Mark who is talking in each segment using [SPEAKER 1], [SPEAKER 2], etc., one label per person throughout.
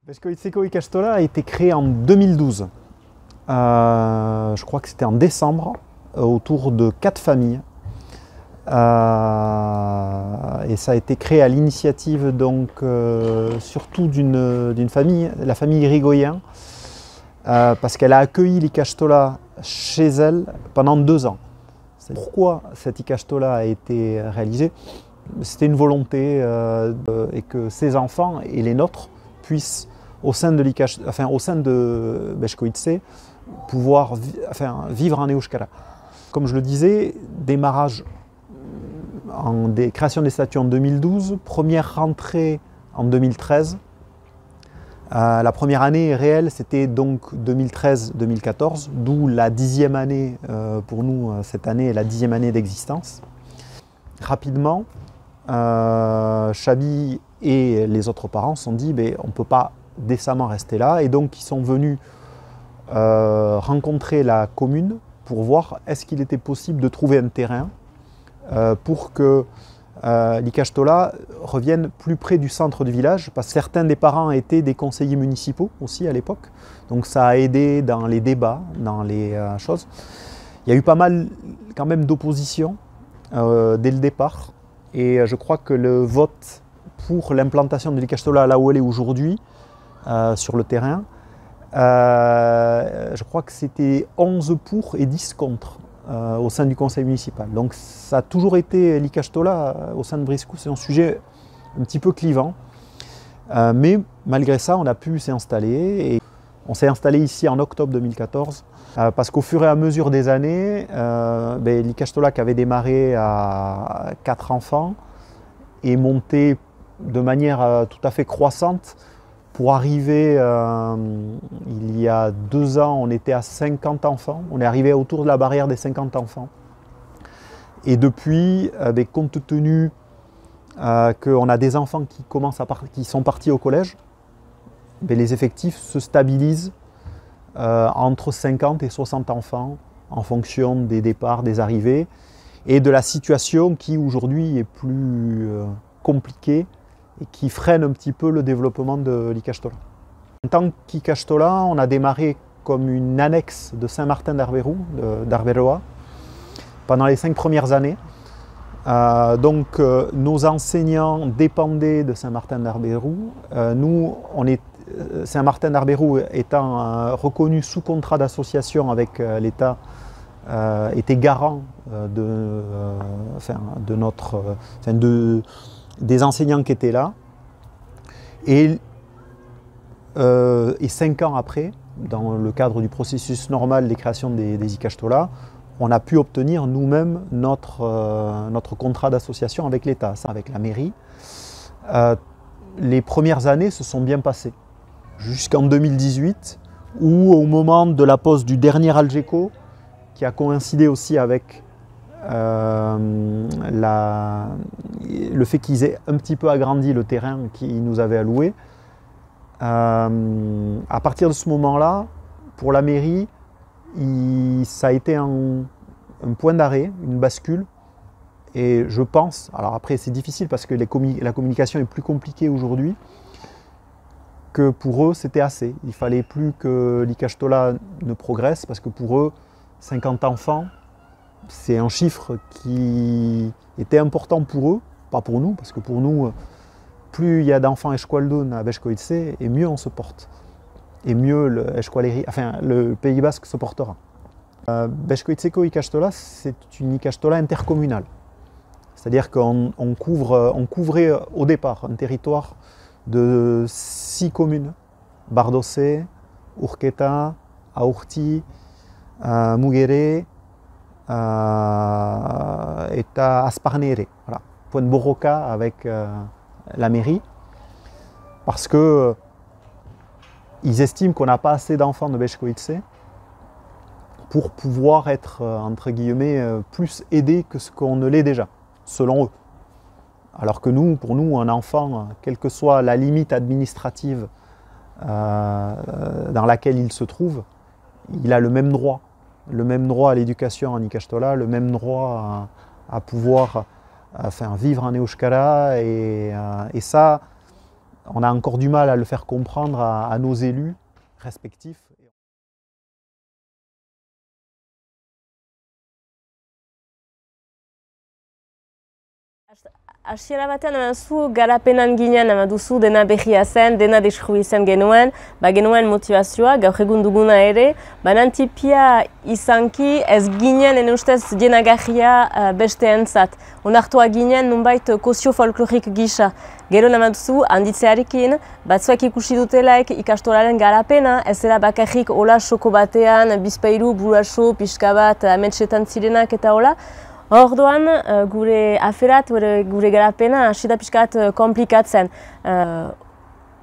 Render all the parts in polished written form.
[SPEAKER 1] Beskoitzeko ikastola a été créé en 2012. Je crois que c'était en décembre, autour de 4 familles. Et ça a été créé à l'initiative donc surtout d'une famille, la famille Irigoyen, parce qu'elle a accueilli l'ikastola chez elle pendant 2 ans. Pourquoi cette ikastola a été réalisée? C'était une volonté et que ces enfants et les nôtres puissent au sein de Beskoitze pouvoir vivre en euskara. Comme je le disais, démarrage des créations des statuts en 2012, première rentrée en 2013. La première année réelle, c'était donc 2013-2014, d'où la 10e année pour nous, cette année est la 10e année d'existence. Rapidement, Chabi et les autres parents se sont dit on ne peut pas décemment rester là, et donc ils sont venus rencontrer la commune pour voir est-ce qu'il était possible de trouver un terrain pour que l'ikastola revienne plus près du centre du village, parce que certains des parents étaient des conseillers municipaux aussi à l'époque, donc ça a aidé dans les débats, dans les choses. Il y a eu pas mal quand même d'opposition dès le départ, et je crois que le vote pour l'implantation de l'ikastola là où elle est aujourd'hui, sur le terrain, je crois que c'était 11 pour et 10 contre au sein du conseil municipal. Donc ça a toujours été l'ikastola au sein de Briscou, c'est un sujet un petit peu clivant. Mais malgré ça, on a pu s'y installer. Et on s'est installé ici en octobre 2014 parce qu'au fur et à mesure des années, l'ikastola qui avait démarré à 4 enfants est monté de manière tout à fait croissante. Pour arriver, il y a 2 ans, on était à 50 enfants. On est arrivé autour de la barrière des 50 enfants. Et depuis, compte tenu qu'on a des enfants qui sont partis au collège, les effectifs se stabilisent entre 50 et 60 enfants en fonction des départs, des arrivées et de la situation qui aujourd'hui est plus compliquée et qui freine un petit peu le développement de l'ikastola. En tant qu'ikastola, on a démarré comme une annexe de Saint-Martin d'Arberoa pendant les 5 premières années. Nos enseignants dépendaient de Saint-Martin d'Arberou. Saint-Martin d'Arberou étant reconnu sous contrat d'association avec l'État, était garant des enseignants qui étaient là. Et 5 ans après, dans le cadre du processus normal des créations des ikastola, on a pu obtenir nous-mêmes notre contrat d'association avec l'État, avec la mairie. Les premières années se sont bien passées, jusqu'en 2018, où au moment de la pose du dernier Algeco, qui a coïncidé aussi avec le fait qu'ils aient un petit peu agrandi le terrain qu'ils nous avaient alloué, à partir de ce moment-là, pour la mairie, ça a été un point d'arrêt, une bascule. Et je pense, alors après c'est difficile parce que la communication est plus compliquée aujourd'hui, que pour eux c'était assez. Il ne fallait plus que l'ikastola ne progresse, parce que pour eux, 50 enfants, c'est un chiffre qui était important pour eux, pas pour nous, parce que pour nous, plus il y a d'enfants eskualdun à Beskoitze, et mieux on se porte. Et mieux le Pays Basque se portera. Beskoitzeko ikastola, c'est une ikastola intercommunale. C'est-à-dire qu'on couvrait au départ un territoire de 6 communes. Bardoze, Urketa, Aurti, Mugere, et à Asparnere, voilà. Point de Borroka avec la mairie, parce que ils estiment qu'on n'a pas assez d'enfants de Beskoitze pour pouvoir être, entre guillemets, plus aidés que ce qu'on ne l'est déjà, selon eux. Alors que pour nous, un enfant, quelle que soit la limite administrative dans laquelle il se trouve, il a le même droit à l'éducation en ikastola, le même droit à pouvoir vivre en euskara, et ça, on a encore du mal à le faire comprendre à nos élus respectifs.
[SPEAKER 2] Hasiera batean eman zu garapenan ginen eman duzu dena behia zen, dena deskubri zen genuen, genuen motivazioa, gaur egun duguna ere, banan tipia izanki ez ginen ene ustez jenagarria besteentzat. Onartua ginen nunbait kozio folklorik gisa. Gero eman duzu handitzearekin, batzuak ikusi dutelaik ikastolaren garapena, ez dela bakarrik hola soko batean, bizpairu, buraso, pixka bat, ametsetan zirenak eta hola. Orduan, gure aferat, gure garapena hasi da pixkat komplikatzen.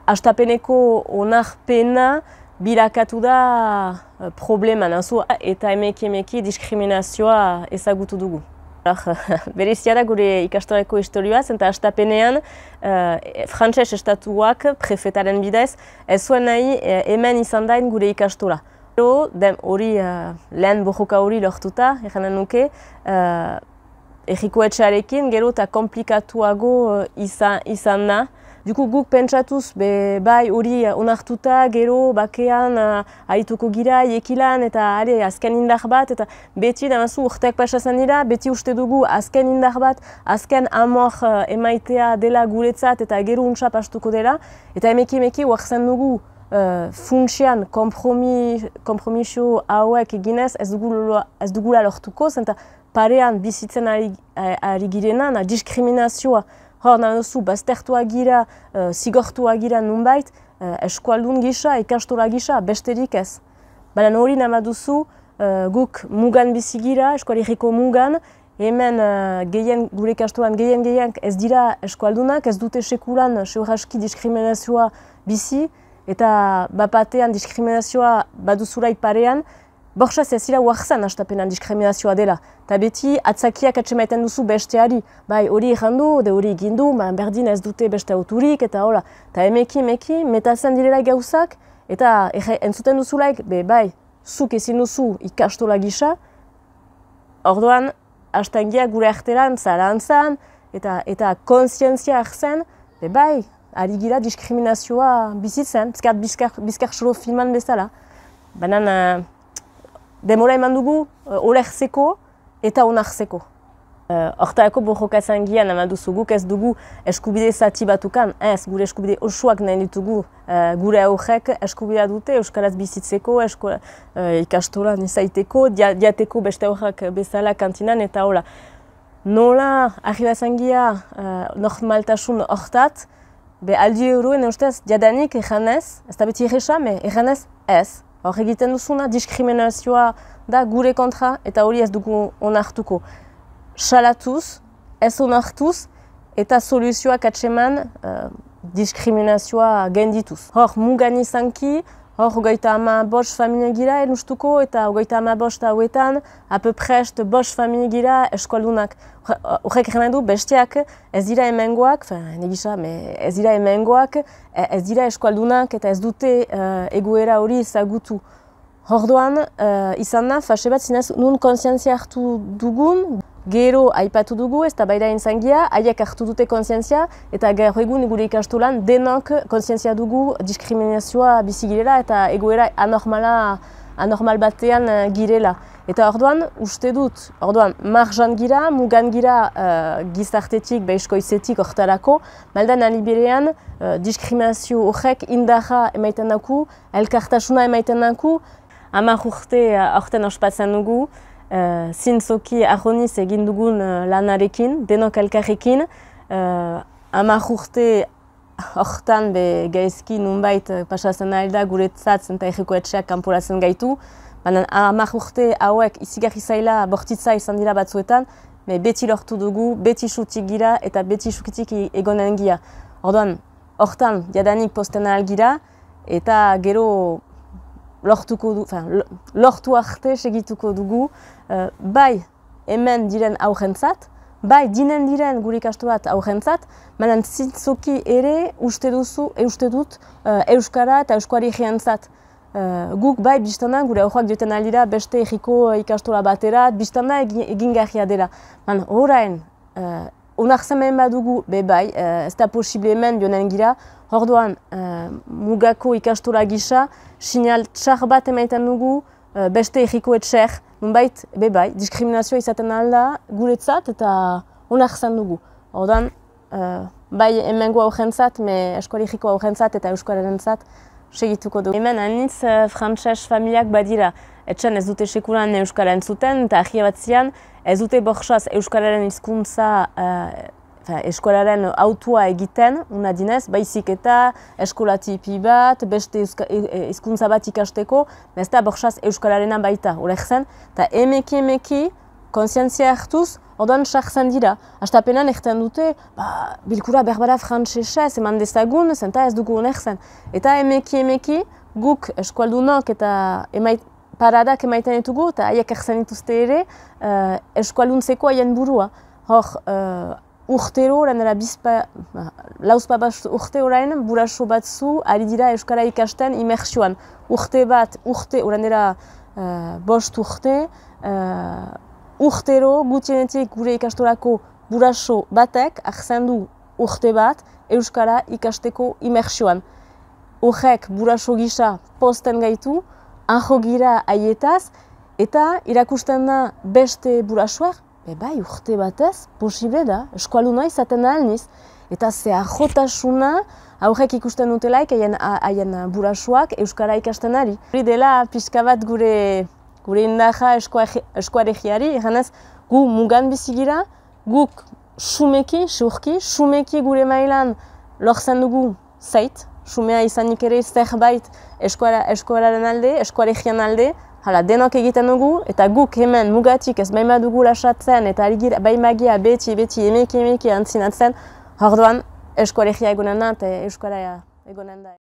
[SPEAKER 2] Hastapeneko onarpena birakatu da problema, eta emeki diskriminazioa ezagutu dugu. Berezia da gure ikastolako historioaz, eta hastapenean frantses estatuak prefetaren bidez ez zuen nahi hemen izan dain gure ikastola. Hori lehen borroka hori lortuta, eranen nuke, erriko etxearekin gero eta komplikatuago izan da. Duku guk pentsatuz, bai hori onartuta, gero bakean arituko gira, iekilan eta azken indar bat, eta beti damazu urteak pasatzen dira, beti uste dugu azken indar bat, azken amor emaitea dela guretzat eta gero untsa pastuko dela, eta emeki huartzen dugu funtsian kompromiso hauek eginez ez dugula lortuko, zenta parean bizitzen ari girena, diskriminazioa hor nahi duzu, baztertua gira, zigortua gira nunbait, eskualdun gisa, ikastola gisa, besterik ez. Baina hori nahi duzu, guk mugan bizi gira, eskualeriko mugan, hemen gure ikastolan gehien ez dira eskualdunak, ez dute sekulan seuraski diskriminazioa bizi, eta bapatean diskriminazioa baduzulai parean, borxaz ez dira huarzan hastapenan diskriminazioa dela. Eta beti atzakiak atxemaiten duzu besteari, bai hori errandu, hori egindu, berdin ez dute beste auturik, eta hola. Eta emeki, metatzen direla gauzak, eta entzuten duzulaik, bai, zuk ezin duzu ikastola gisa, orduan, hastangia gure arteran zarantzan, eta konsientzia hartzen, bai, ari gira diskriminazioa bizitzen, bizkar xolo filman bezala. Baina demora eman dugu olertzeko eta onartzeko. Hortarako borrokatzen gian eman duzu guk ez dugu eskubide zati batukan, ez gure eskubide osoak nahi ditugu gure aurrek eskubidea dute euskaraz bizitzeko, ikastolan izaiteko, diateko beste aurrak bezala kantinan eta hola. Nola arribatzen gira normaltasun hortat, aldi euroen ustez jadanik eganez, ez da beti erresa, eganez ez. Hor egiten duzuna diskriminazioa da gure kontra eta hori ez dugu onartuko. Salatuz, ez onartuz eta soluzioak atseman diskriminazioa gendituz. Hor mugan izanki, hor 35 familia gira elustuko eta 35 hauetan apeprest 5 familia gira eskualdunak. Horrek egin du besteak ez dira hemengoak, ez dira hemengoak, ez dira eskualdunak eta ez dute egoera hori ezagutu. Hordoan izan da, fase bat zinez nun konsientzia hartu dugun, gero aipatu dugu ez da baida intzangia, haiek hartu dute konsientzia eta gaur egun gure ikastolan denok konsientzia dugu diskriminazioa bizi girela eta egoera anormal batean girela. Eta orduan, uste dut, marjan gira, mugan gira gizartetik, eskoizetik hortarako, maldan aliberean diskriminazio horrek indarra emaiten daku, elkartasuna emaiten daku, 10 urte horten ospatzen dugu, zintzoki arroniz egin dugun lanarekin, denok elkarrekin, 10 urte hortan gaizki nunbait pasatzen ari da guretzat eta erriko etxeak kanporatzen gaitu, baina 10 urte hauek izigarri zaila bortitza izan dira batzuetan, beti lortu dugu, beti sutik gira eta beti sukitik egonen gira. Orduan, hortan jadanik posten ahal gira eta gero lortu arte segituko dugu, bai hemen diren aurrentzat, bai dinen diren gure ikastolat aurrentzat, baina zintzoki ere uste dut euskara eta euskari egientzat. Guk bai biztana gure aurrak duten aldira beste erriko ikastola baterat, biztana egingarria dela. Orain onartzen behin badugu, bai, ez da posible hemen joanen gira, orduan mugako ikastola gisa, sinal txar bat emaiten dugu, beste egiko etxer, nunbait, bai, diskriminazioa izaten alda guretzat eta onartzen dugu. Orduan, bai hemengo aurrentzat, eskola egiko aurrentzat eta euskararentzat segituko dugu. Hemen anitz frantses familiak badira, etxen ez dute sekulan euskara entzuten eta agia bat zian, ez dute borxaz euskararen hizkuntza, eskolaren autua egiten, una dinez, baizik eta eskola tipi bat, beste hizkuntza bat ikasteko, ez da borxaz euskararena baita, horrek zen, eta emeki, kontzientzia hartuz, orduan sartzen dira. Astapenan egiten dute, bilkura berbara frantsesez eman dezagun, zenta ez dugu onertzen. Eta emeki, guk eskualdunok eta paradak emaiten ditugu, eta haiek erzen dituzte ere, eskualduntzeko haien burua. Hor, urtero, lauzpabaz urte orain, buraso batzu, ari dira euskara ikasten imersioan. Urte bat, orainera 5 urte, urtero gutienetik gure ikastolako buraso batek hartzen du urte bat euskara ikasteko imersioan. Horrek buraso gisa posten gaitu, anjo gira haietaz, eta irakusten da beste burasoak, bai urte batez, posible da, eskualduna izaten alniz. Eta ze ajotasuna aurrek ikusten dutelaik haien burasoak euskara ikasten ari. Hori dela pixka bat gure indaja eskuaregiari, eganez gu mugan bizigira, guk sumeki gure mailan lortzen dugu zait, sumea izanik ere zerbait eskuararen alde, eskuaregian alde, hala denok egiten dugu, eta guk hemen mugatik ez baima dugu lasatzen, eta baimagia beti emeki antzinatzen, orduan eskuaregia egonen da eta euskara egonen da.